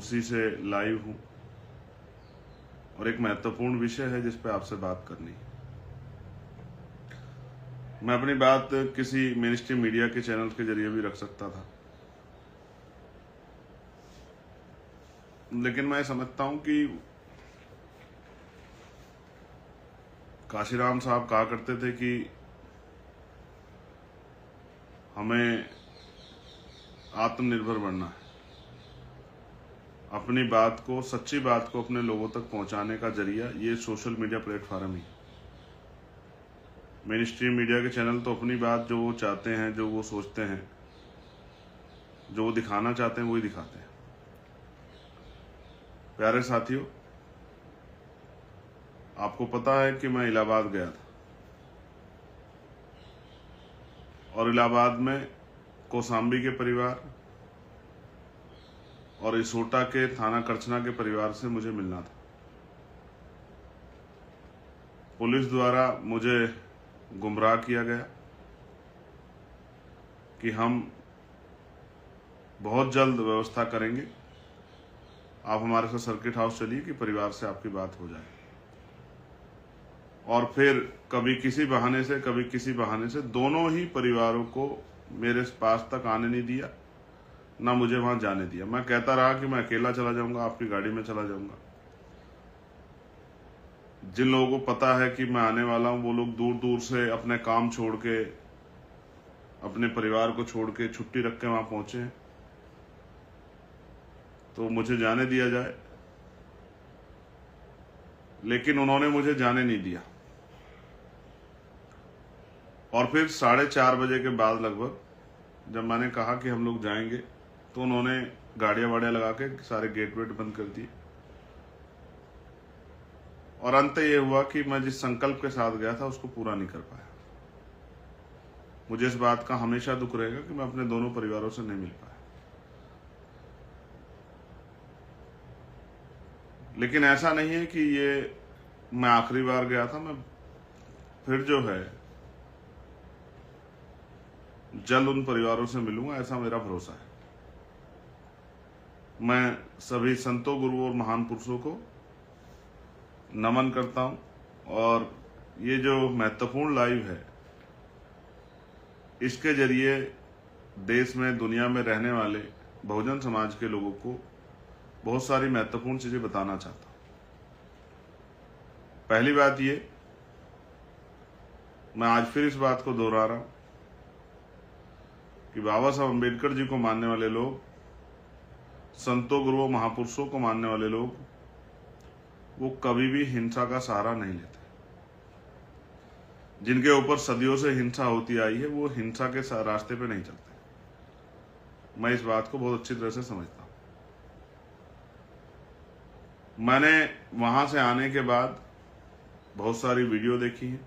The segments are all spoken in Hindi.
खुशी से लाइव हूं और एक महत्वपूर्ण विषय है जिस पे आपसे बात करनी है। मैं अपनी बात किसी मेन स्ट्रीम मीडिया के चैनल के जरिए भी रख सकता था, लेकिन मैं समझता हूं कि काशीराम साहब कहा करते थे कि हमें आत्मनिर्भर बनना है, अपनी बात को, सच्ची बात को अपने लोगों तक पहुंचाने का जरिया ये सोशल मीडिया प्लेटफॉर्म ही। मेन स्ट्रीम मीडिया के चैनल तो अपनी बात जो वो चाहते हैं, जो वो सोचते हैं, जो वो दिखाना चाहते हैं वही दिखाते हैं। प्यारे साथियों, आपको पता है कि मैं इलाहाबाद गया था और इलाहाबाद में कौसाम्बी के परिवार और इसोटा के थाना करछना के परिवार से मुझे मिलना था। पुलिस द्वारा मुझे गुमराह किया गया कि हम बहुत जल्द व्यवस्था करेंगे, आप हमारे साथ सर्किट हाउस चलिए कि परिवार से आपकी बात हो जाए। और फिर कभी किसी बहाने से, कभी किसी बहाने से दोनों ही परिवारों को मेरे पास तक आने नहीं दिया, ना मुझे वहां जाने दिया। मैं कहता रहा कि मैं अकेला चला जाऊंगा, आपकी गाड़ी में चला जाऊंगा। जिन लोगों को पता है कि मैं आने वाला हूं, वो लोग दूर दूर से अपने काम छोड़ के, अपने परिवार को छोड़ के छुट्टी रख के वहां पहुंचे हैं तो मुझे जाने दिया जाए, लेकिन उन्होंने मुझे जाने नहीं दिया। और फिर 4:30 बजे के बाद लगभग जब मैंने कहा कि हम लोग जाएंगे तो उन्होंने गाड़ियां वाड़ियां लगा के सारे गेट वेट बंद कर दिए। और अंत ये हुआ कि मैं जिस संकल्प के साथ गया था उसको पूरा नहीं कर पाया। मुझे इस बात का हमेशा दुख रहेगा कि मैं अपने दोनों परिवारों से नहीं मिल पाया। लेकिन ऐसा नहीं है कि ये मैं आखिरी बार गया था। मैं फिर जो है जल्द उन परिवारों से मिलूंगा, ऐसा मेरा भरोसा है। मैं सभी संतों, गुरुओं और महान पुरुषों को नमन करता हूं और ये जो महत्वपूर्ण लाइव है, इसके जरिए देश में, दुनिया में रहने वाले बहुजन समाज के लोगों को बहुत सारी महत्वपूर्ण चीजें बताना चाहता हूं। पहली बात ये, मैं आज फिर इस बात को दोहरा रहा हूं कि बाबा साहब अम्बेडकर जी को मानने वाले लोग, संतों, गुरुओं, महापुरुषों को मानने वाले लोग, वो कभी भी हिंसा का सहारा नहीं लेते। जिनके ऊपर सदियों से हिंसा होती आई है, वो हिंसा के रास्ते पे नहीं चलते। मैं इस बात को बहुत अच्छी तरह से समझता हूं। मैंने वहां से आने के बाद बहुत सारी वीडियो देखी है,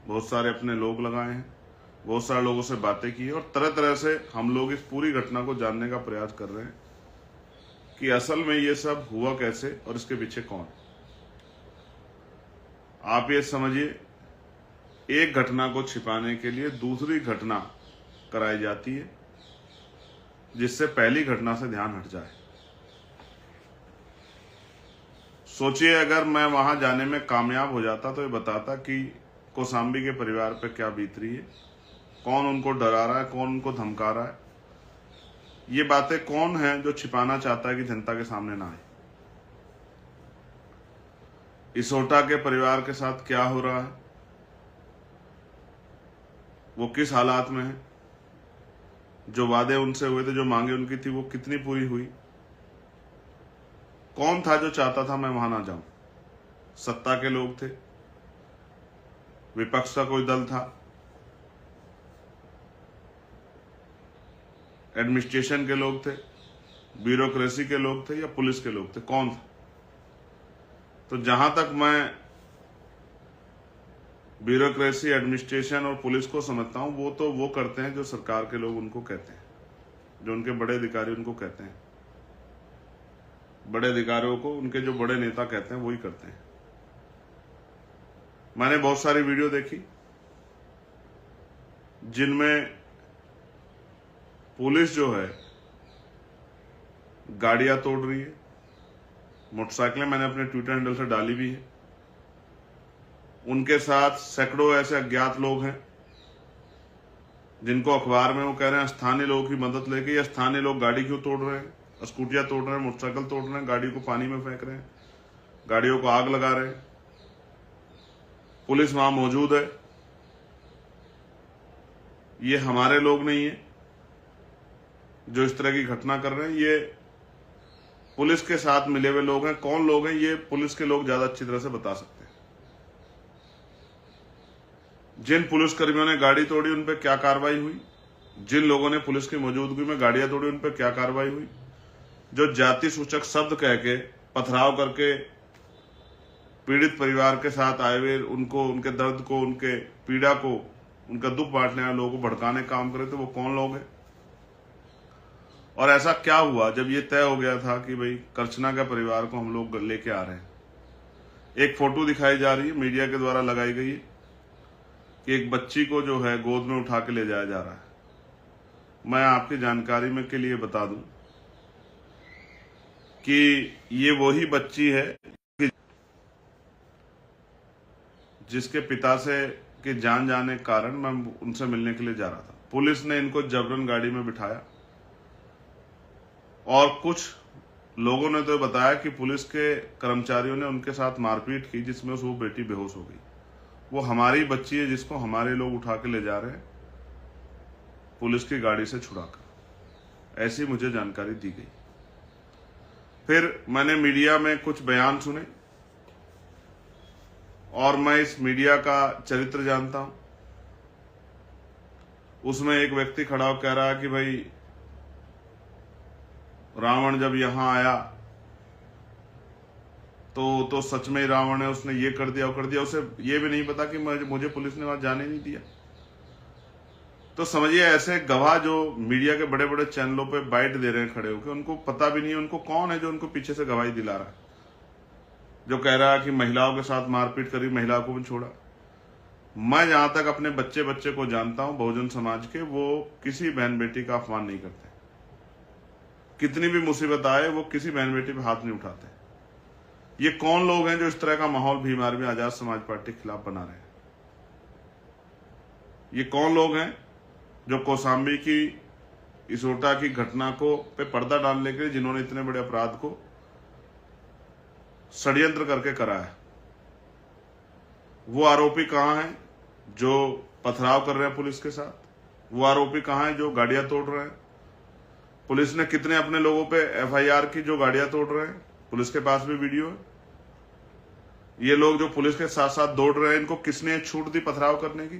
बहुत सारे अपने लोग लगाए हैं, बहुत सारे लोगों से बातें की है और तरह तरह से हम लोग इस पूरी घटना को जानने का प्रयास कर रहे हैं कि असल में ये सब हुआ कैसे और इसके पीछे कौन। आप ये समझिए, एक घटना को छिपाने के लिए दूसरी घटना कराई जाती है जिससे पहली घटना से ध्यान हट जाए। सोचिए, अगर मैं वहां जाने में कामयाब हो जाता तो ये बताता कि कौसाम्बी के परिवार पे क्या बीत रही है, कौन उनको डरा रहा है, कौन उनको धमका रहा है। ये बातें कौन है जो छिपाना चाहता है कि जनता के सामने ना आए। इसोटा के परिवार के साथ क्या हो रहा है, वो किस हालात में है, जो वादे उनसे हुए थे, जो मांगे उनकी थी, वो कितनी पूरी हुई। कौन था जो चाहता था मैं वहां ना जाऊं। सत्ता के लोग थे, विपक्ष का कोई दल था, एडमिनिस्ट्रेशन के लोग थे, ब्यूरोक्रेसी के लोग थे या पुलिस के लोग थे, कौन था। तो जहां तक मैं ब्यूरोक्रेसी, एडमिनिस्ट्रेशन और पुलिस को समझता हूं, वो तो वो करते हैं जो सरकार के लोग उनको कहते हैं, जो उनके बड़े अधिकारी उनको कहते हैं। बड़े अधिकारियों को उनके जो बड़े नेता कहते हैं वही करते हैं। मैंने बहुत सारी वीडियो देखी जिनमें पुलिस जो है गाड़ियां तोड़ रही है, मोटरसाइकिलें मैंने अपने ट्विटर हैंडल से डाली भी है। उनके साथ सैकड़ों ऐसे अज्ञात लोग हैं जिनको अखबार में वो कह रहे हैं स्थानीय लोगों की मदद लेके, या स्थानीय लोग गाड़ी क्यों तोड़ रहे हैं, स्कूटियां तोड़ रहे हैं, मोटरसाइकिल तोड़ रहे हैं, गाड़ी को पानी में फेंक रहे हैं, गाड़ियों को आग लगा रहे हैं। पुलिस वहां मौजूद है। ये हमारे लोग नहीं है जो इस तरह की घटना कर रहे हैं, ये पुलिस के साथ मिले हुए लोग हैं। कौन लोग हैं ये पुलिस के लोग ज्यादा अच्छी तरह से बता सकते हैं। जिन पुलिसकर्मियों ने गाड़ी तोड़ी उन पर क्या कार्रवाई हुई, जिन लोगों ने पुलिस की मौजूदगी में गाड़ियां तोड़ी उन पर क्या कार्रवाई हुई, जो जाति सूचक शब्द कह के पथराव करके पीड़ित परिवार के साथ आए हुए उनको, उनके दर्द को, उनके पीड़ा को, उनका दुख बांटने वाले लोगों को भड़काने का काम करे थे, वो कौन लोग हैं। और ऐसा क्या हुआ जब ये तय हो गया था कि भाई करछना के परिवार को हम लोग लेके आ रहे हैं। एक फोटो दिखाई जा रही है, मीडिया के द्वारा लगाई गई है, कि एक बच्ची को जो है गोद में उठा के ले जाया जा रहा है। मैं आपकी जानकारी में के लिए बता दूं कि ये वही बच्ची है जिसके पिता से के जान जाने के कारण मैं उनसे मिलने के लिए जा रहा था। पुलिस ने इनको जबरन गाड़ी में बिठाया और कुछ लोगों ने तो बताया कि पुलिस के कर्मचारियों ने उनके साथ मारपीट की, जिसमें वो बेटी बेहोश हो गई। वो हमारी बच्ची है जिसको हमारे लोग उठा के ले जा रहे हैं पुलिस की गाड़ी से छुड़ाकर, ऐसी मुझे जानकारी दी गई। फिर मैंने मीडिया में कुछ बयान सुने और मैं इस मीडिया का चरित्र जानता हूं। उसमें एक व्यक्ति खड़ा हो कह रहा है कि भाई रावण जब यहां आया तो सच में रावण है, उसने ये कर दिया वो कर दिया। उसे ये भी नहीं पता कि मुझे पुलिस ने वहां जाने नहीं दिया। तो समझिए ऐसे गवाह जो मीडिया के बड़े बड़े चैनलों पे बाइट दे रहे हैं खड़े होकर, उनको पता भी नहीं है उनको कौन है जो उनको पीछे से गवाही दिला रहा है, जो कह रहा है कि महिलाओं के साथ मारपीट करी, महिलाओं को भी छोड़ा। मैं जहां तक अपने बच्चे को जानता हूं बहुजन समाज के, वो किसी बहन बेटी का अपमान नहीं करते। कितनी भी मुसीबत आए वो किसी बहन बेटी पे हाथ नहीं उठाते। ये कौन लोग हैं जो इस तरह का माहौल भीम आर्मी आजाद समाज पार्टी के खिलाफ बना रहे हैं। ये कौन लोग हैं जो कौशाम्बी की इसोटा की घटना को पे पर्दा डालने के लिए, जिन्होंने इतने बड़े अपराध को षड्यंत्र करके कराया। वो आरोपी कहां हैं जो पथराव कर रहे हैं पुलिस के साथ? वो आरोपी कहां हैं जो गाड़ियां तोड़ रहे हैं? पुलिस ने कितने अपने लोगों पे एफआईआर की जो गाड़ियां तोड़ रहे हैं? पुलिस के पास भी वीडियो है। ये लोग जो पुलिस के साथ साथ दौड़ रहे हैं, इनको किसने छूट दी पथराव करने की?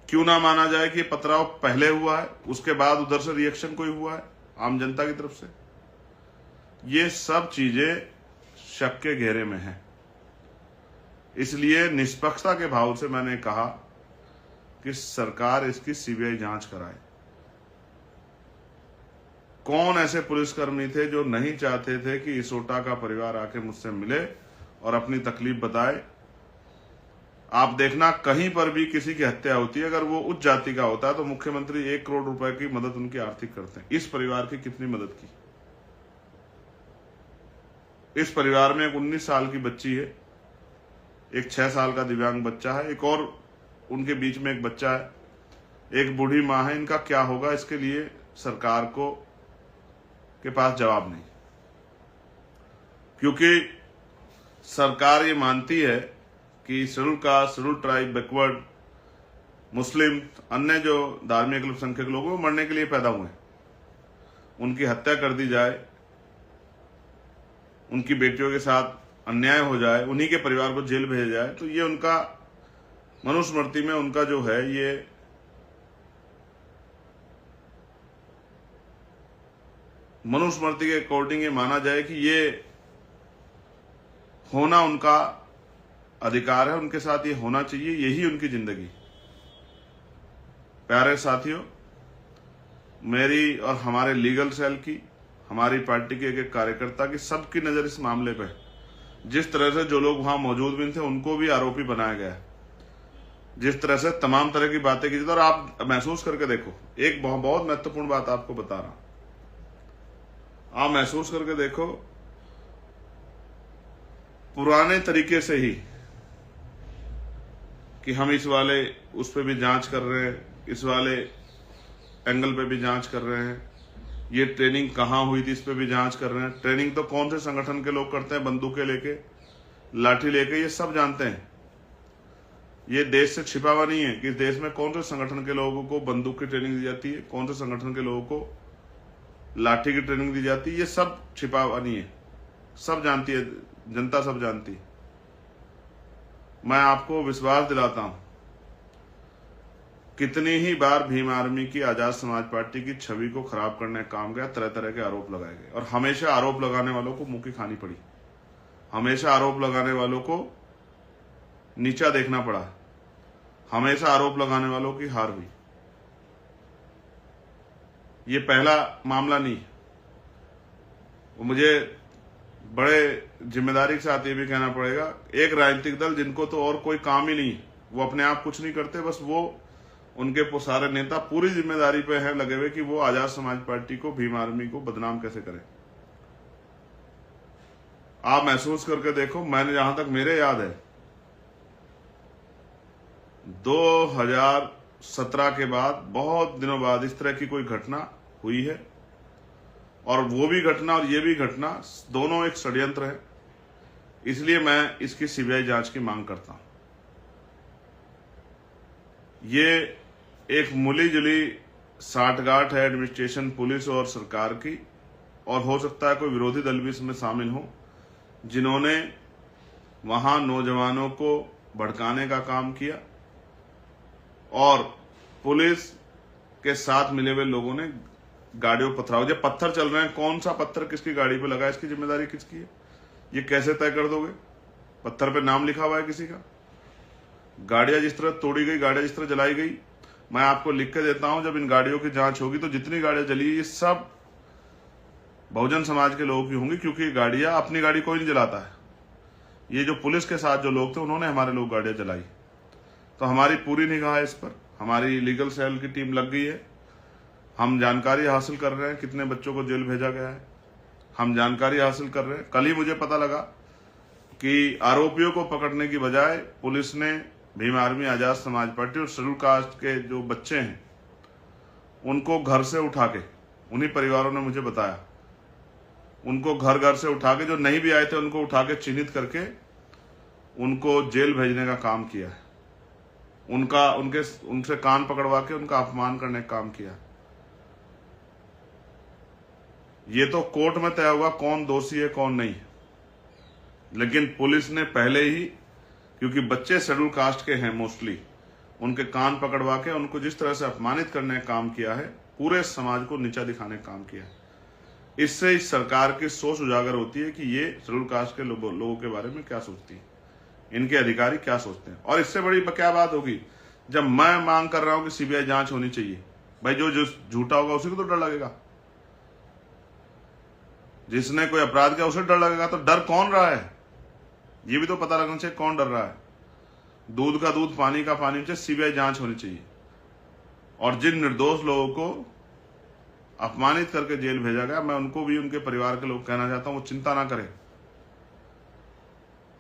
क्यों ना माना जाए कि पथराव पहले हुआ है, उसके बाद उधर से रिएक्शन कोई हुआ है आम जनता की तरफ से? ये सब चीजें शक के घेरे में है। इसलिए निष्पक्षता के भाव से मैंने कहा कि सरकार इसकी सीबीआई जांच कराए। कौन ऐसे पुलिसकर्मी थे जो नहीं चाहते थे कि इसोटा का परिवार आके मुझसे मिले और अपनी तकलीफ बताए? आप देखना कहीं पर भी किसी की हत्या होती है, अगर वो उच्च जाति का होता है तो मुख्यमंत्री 1 करोड़ रुपए की मदद उनकी आर्थिक करते हैं। इस परिवार की कितनी मदद की? इस परिवार में एक 19 साल की बच्ची है, एक 6 साल का दिव्यांग बच्चा है, एक और उनके बीच में एक बच्चा है, एक बूढ़ी मां है। इनका क्या होगा, इसके लिए सरकार के पास जवाब नहीं। क्योंकि सरकार ये मानती है कि schedule caste, schedule tribe, backward, मुस्लिम, अन्य जो धार्मिक अल्पसंख्यक लोग वो मरने के लिए पैदा हुए, उनकी हत्या कर दी जाए, उनकी बेटियों के साथ अन्याय हो जाए, उन्हीं के परिवार को जेल भेजा जाए, तो ये उनका मनुस्मृति में उनका जो है ये मनुस्मृति के अकॉर्डिंग ये माना जाए कि ये होना उनका अधिकार है, उनके साथ ये होना चाहिए, यही उनकी जिंदगी। प्यारे साथियों, मेरी और हमारे लीगल सेल की, हमारी पार्टी के एक कार्यकर्ता की, सबकी नजर इस मामले पे, जिस तरह से जो लोग वहां मौजूद भी थे उनको भी आरोपी बनाया गया, जिस तरह से तमाम तरह की बातें की। और आप महसूस करके देखो, एक बहुत महत्वपूर्ण बात आपको बता रहा हूं, आप महसूस करके देखो, पुराने तरीके से ही कि हम इस वाले उस पे भी जांच कर रहे हैं, इस वाले एंगल पे भी जांच कर रहे हैं, ये ट्रेनिंग कहाँ हुई थी इस पे भी जांच कर रहे हैं। ट्रेनिंग तो कौन से संगठन के लोग करते हैं, बंदूकें लेके, लाठी लेके, ये सब जानते हैं। ये देश से छिपा हुआ नहीं है कि इस देश में कौन से संगठन के लोगों को बंदूक की ट्रेनिंग दी जाती है, कौन से संगठन के लोगों को लाठी की ट्रेनिंग दी जाती है। ये सब छिपा हुआ नहीं है, सब जानती है जनता, सब जानती है। मैं आपको विश्वास दिलाता हूं, कितनी ही बार भीम आर्मी की, आजाद समाज पार्टी की छवि को खराब करने का काम गया, तरह तरह के आरोप लगाए गए और हमेशा आरोप लगाने वालों को मुंह की खानी पड़ी, हमेशा आरोप लगाने वालों को नीचा देखना पड़ा, हमेशा आरोप लगाने वालों की हार हुई। ये पहला मामला नहीं। मुझे बड़े जिम्मेदारी के साथ ये भी कहना पड़ेगा, एक राजनीतिक दल जिनको तो और कोई काम ही नहीं, वो अपने आप कुछ नहीं करते, बस वो उनके सारे नेता पूरी जिम्मेदारी पे हैं लगे हुए कि वो आजाद समाज पार्टी को, भीम आर्मी को बदनाम कैसे करें। आप महसूस करके देखो, मैंने जहां तक मेरे याद है 2017 के बाद बहुत दिनों बाद इस तरह की कोई घटना हुई है, और वो भी घटना और ये भी घटना दोनों एक षड्यंत्र है। इसलिए मैं इसकी सीबीआई जांच की मांग करता हूं। ये एक मिली जुली साठगांठ है एडमिनिस्ट्रेशन, पुलिस और सरकार की, और हो सकता है कोई विरोधी दल भी इसमें शामिल हो, जिन्होंने वहां नौजवानों को भड़काने का काम किया और पुलिस के साथ मिले हुए लोगों ने गाड़ियों पर पथराव। जब पत्थर चल रहे हैं, कौन सा पत्थर किसकी गाड़ी पे लगा, इसकी जिम्मेदारी किसकी है, ये कैसे तय कर दोगे? पत्थर पे नाम लिखा हुआ है किसी का। गाड़ियां जिस तरह तोड़ी गई, गाड़ियां जिस तरह जलाई गई, मैं आपको लिख के देता हूं, जब इन गाड़ियों की जांच होगी तो जितनी गाड़ियां जली, ये सब बहुजन समाज के लोगों की होंगी, क्योंकि गाड़ियां, अपनी गाड़ी कोई नहीं जलाता है। ये जो पुलिस के साथ जो लोग थे, उन्होंने हमारे लोग गाड़ियां जलाई। तो हमारी पूरी निगाह है इस पर, हमारी लीगल सेल की टीम लग गई है। हम जानकारी हासिल कर रहे हैं कितने बच्चों को जेल भेजा गया है, हम जानकारी हासिल कर रहे हैं। कल ही मुझे पता लगा कि आरोपियों को पकड़ने की बजाय पुलिस ने भीम आर्मी, आजाद समाज पार्टी और शेड्यूल कास्ट के जो बच्चे हैं उनको घर से उठा के, उन्हीं परिवारों ने मुझे बताया, उनको घर घर से उठा के, जो नहीं भी आए थे उनको उठा के चिन्हित करके उनको जेल भेजने का काम किया है। उनसे कान पकड़वा के उनका अपमान करने का काम किया। ये तो कोर्ट में तय होगा कौन दोषी है कौन नहीं, लेकिन पुलिस ने पहले ही, क्योंकि बच्चे शेड्यूल कास्ट के हैं मोस्टली, उनके कान पकड़वा के उनको जिस तरह से अपमानित करने का काम किया है, पूरे समाज को नीचा दिखाने का काम किया है। इससे इस सरकार की सोच उजागर होती है कि ये शेड्यूल कास्ट के लोगों के बारे में क्या सोचती है, इनके अधिकारी क्या सोचते हैं। और इससे बड़ी क्या बात होगी, जब मैं मांग कर रहा हूं कि सीबीआई जांच होनी चाहिए, भाई जो झूठा होगा उसी को तो डर लगेगा, जिसने कोई अपराध किया उसे डर लगेगा। तो डर कौन रहा है, ये भी तो पता लगना चाहिए कौन डर रहा है। दूध का दूध, पानी का पानी चाहिए, सीबीआई जांच होनी चाहिए। और जिन निर्दोष लोगों को अपमानित करके जेल भेजा गया, मैं उनको भी, उनके परिवार के लोग कहना चाहता हूं, वो चिंता ना करें,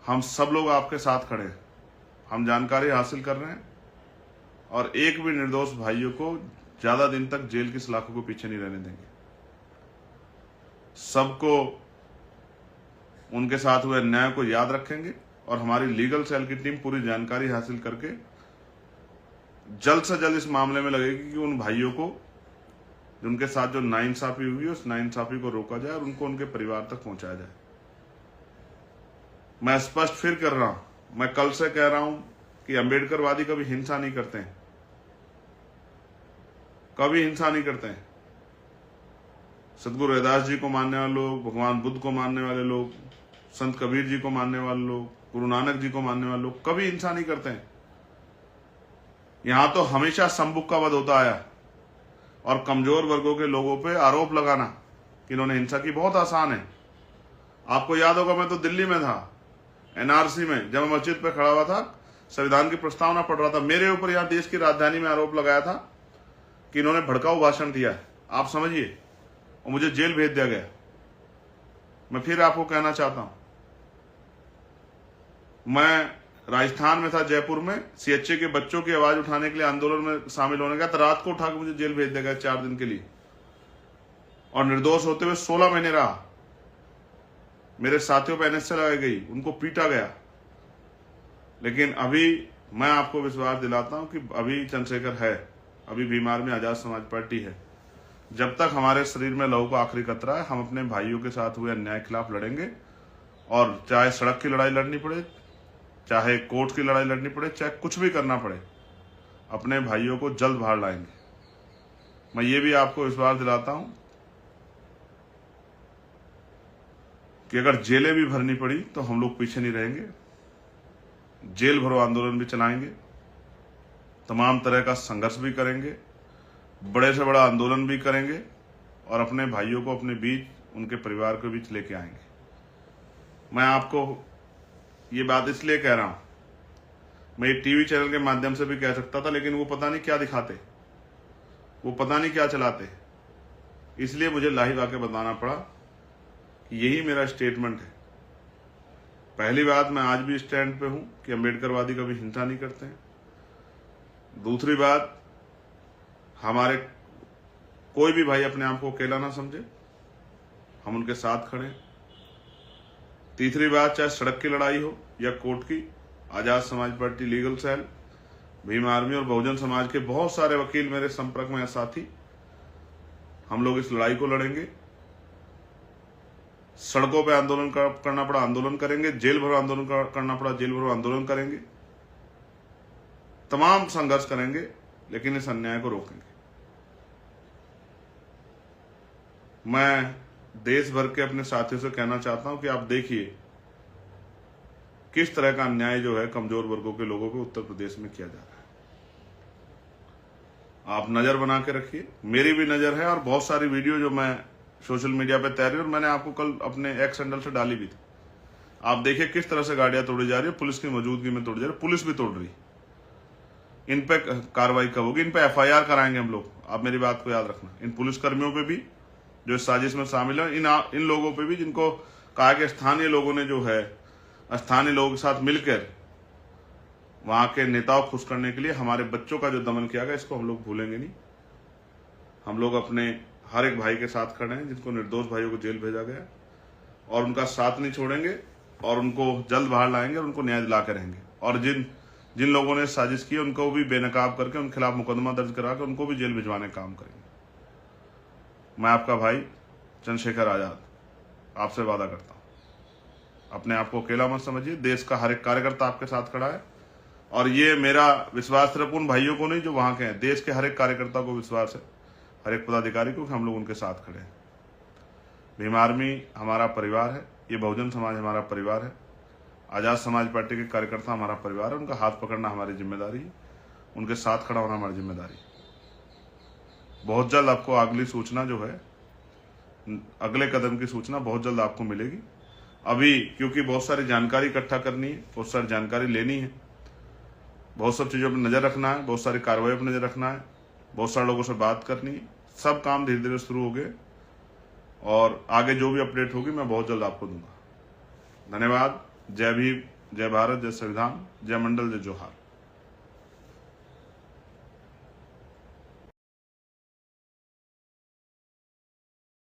हम सब लोग आपके साथ खड़े हैं। हम जानकारी हासिल कर रहे हैं और एक भी निर्दोष भाइयों को ज्यादा दिन तक जेल की सलाखों को पीछे नहीं रहने देंगे। सबको उनके साथ हुए अन्याय को याद रखेंगे और हमारी लीगल सेल की टीम पूरी जानकारी हासिल करके जल्द से जल्द इस मामले में लगेगी कि उन भाइयों को, उनके साथ जो नाइंसाफी हुई, उस नाइंसाफी को रोका जाए और उनको उनके परिवार तक पहुंचाया जाए। मैं स्पष्ट फिर कर रहा हूं, मैं कल से कह रहा हूं कि अंबेडकरवादी कभी हिंसा नहीं करते हैं, कभी हिंसा नहीं करते हैं। सदगुरु रविदास जी को मानने वाले लोग, भगवान बुद्ध को मानने वाले लोग, संत कबीर जी को मानने वाले लोग, गुरु नानक जी को मानने वाले लोग कभी हिंसा नहीं करते हैं। यहां तो हमेशा संबुक का वध होता आया और कमजोर वर्गों के लोगों पे आरोप लगाना कि इन्होंने हिंसा की बहुत आसान है। आपको याद होगा, मैं तो दिल्ली में था, एनआरसी में, जब मैं मस्जिद पे खड़ा हुआ था, संविधान की प्रस्तावना पढ़ रहा था, मेरे ऊपर यहां देश की राजधानी में आरोप लगाया था कि इन्होंने भड़काऊ भाषण दिया है, आप समझिए, और मुझे जेल भेज दिया गया। मैं फिर आपको कहना चाहता हूं, मैं राजस्थान में था, जयपुर में, सीएचए के बच्चों की आवाज उठाने के लिए आंदोलन में शामिल होने का, तो रात को उठा के मुझे जेल भेज देगा 4 दिन के लिए, और निर्दोष होते हुए 16 महीने रहा। मेरे साथियों पर एनएसए लगाई गई, उनको पीटा गया। लेकिन अभी मैं आपको विश्वास दिलाता हूं कि अभी चंद्रशेखर है, अभी भीम आर्मी आजाद समाज पार्टी है। जब तक हमारे शरीर में लहू का आखिरी कतरा है, हम अपने भाइयों के साथ हुए अन्याय के खिलाफ लड़ेंगे, और चाहे सड़क की लड़ाई लड़नी पड़े, चाहे कोर्ट की लड़ाई लड़नी पड़े, चाहे कुछ भी करना पड़े, अपने भाइयों को जल्द बाहर लाएंगे। मैं ये भी आपको विश्वास दिलाता हूं कि अगर जेलें भी भरनी पड़ी तो हम लोग पीछे नहीं रहेंगे, जेल भरो आंदोलन भी चलाएंगे, तमाम तरह का संघर्ष भी करेंगे, बड़े से बड़ा आंदोलन भी करेंगे, और अपने भाइयों को अपने बीच, उनके परिवार के बीच लेके आएंगे। मैं आपको ये बात इसलिए कह रहा हूं, मैं एक टीवी चैनल के माध्यम से भी कह सकता था, लेकिन वो पता नहीं क्या दिखाते, वो पता नहीं क्या चलाते, इसलिए मुझे लाइव आके बताना पड़ा कि यही मेरा स्टेटमेंट है। पहली बात, मैं आज भी स्टैंड पे हूं कि अम्बेडकरवादी कभी हिंसा नहीं करते हैं। दूसरी बात, हमारे कोई भी भाई अपने आप को अकेला ना समझे, हम उनके साथ खड़े हैं। तीसरी बात, चाहे सड़क की लड़ाई हो या कोर्ट की, Azad Samaj party legal cell, Bhim army और बहुजन समाज के बहुत सारे वकील मेरे संपर्क में, साथी, हम लोग इस लड़ाई को लड़ेंगे। सड़कों पे आंदोलन करना पड़ा आंदोलन करेंगे, जेल भरो आंदोलन करना पड़ा जेल भरो आंदोलन करेंगे, तमाम संघर्ष करेंगे, लेकिन इस अन्याय को रोकेंगे। मैं देश भर के अपने साथियों से कहना चाहता हूं कि आप देखिए किस तरह का अन्याय जो है कमजोर वर्गों के लोगों को उत्तर प्रदेश में किया जा रहा है। आप नजर बना के रखिए, मेरी भी नजर है, और बहुत सारी वीडियो जो मैं सोशल मीडिया पे तैयार, और मैंने आपको कल अपने एक्स हैंडल से डाली भी थी। आप देखिए किस तरह से गाड़ियां तोड़ी जा रही है, पुलिस की मौजूदगी में तोड़ी जा रही है, पुलिस भी तोड़ रही। इन पे कार्रवाई कब होगी? इन पे एफआईआर कराएंगे हम लोग। आप मेरी बात को याद रखना, इन पुलिस कर्मियों पे भी जो इस साजिश में शामिल है, इन लोगों पे भी, जिनको कहा कि स्थानीय लोगों ने जो है स्थानीय लोगों के साथ मिलकर वहां के नेताओं को खुश करने के लिए हमारे बच्चों का जो दमन किया गया, इसको हम लोग भूलेंगे नहीं। हम लोग अपने हर एक भाई के साथ खड़े हैं, जिनको निर्दोष भाइयों को जेल भेजा गया, और उनका साथ नहीं छोड़ेंगे, और उनको जल्द बाहर लाएंगे, और उनको न्याय दिला के रहेंगे। और जिन लोगों ने साजिश की, उनको भी बेनकाब करके उनके खिलाफ मुकदमा दर्ज करा के उनको भी जेल भिजवाने का काम करेंगे। मैं आपका भाई चंद्रशेखर आजाद आपसे वादा करता हूं, अपने आप को अकेला मत समझिए। देश का हर एक कार्यकर्ता आपके साथ खड़ा है, और ये मेरा विश्वास सिर्फ उन भाइयों को नहीं जो वहां के हैं, देश के हर एक कार्यकर्ता को विश्वास है, हर एक पदाधिकारी को, हम लोग उनके साथ खड़े हैं। भीम आर्मी हमारा परिवार है, ये बहुजन समाज हमारा परिवार है, आजाद समाज पार्टी के कार्यकर्ता हमारा परिवार है। उनका हाथ पकड़ना हमारी जिम्मेदारी है, उनके साथ खड़ा होना हमारी जिम्मेदारी है। बहुत जल्द आपको अगली सूचना जो है, अगले कदम की सूचना बहुत जल्द आपको मिलेगी। अभी क्योंकि बहुत सारी जानकारी इकट्ठा करनी है, बहुत सारी जानकारी लेनी है, बहुत सब चीज़ों पर नज़र रखना है, बहुत सारी कार्रवाई पर नज़र रखना है, बहुत सारे लोगों से बात करनी है, सब काम धीरे धीरे शुरू हो गए, और आगे जो भी अपडेट होगी मैं बहुत जल्द आपको दूंगा। धन्यवाद। जय भीम, जय भारत, जय संविधान, जय मंडल, जय जोहार।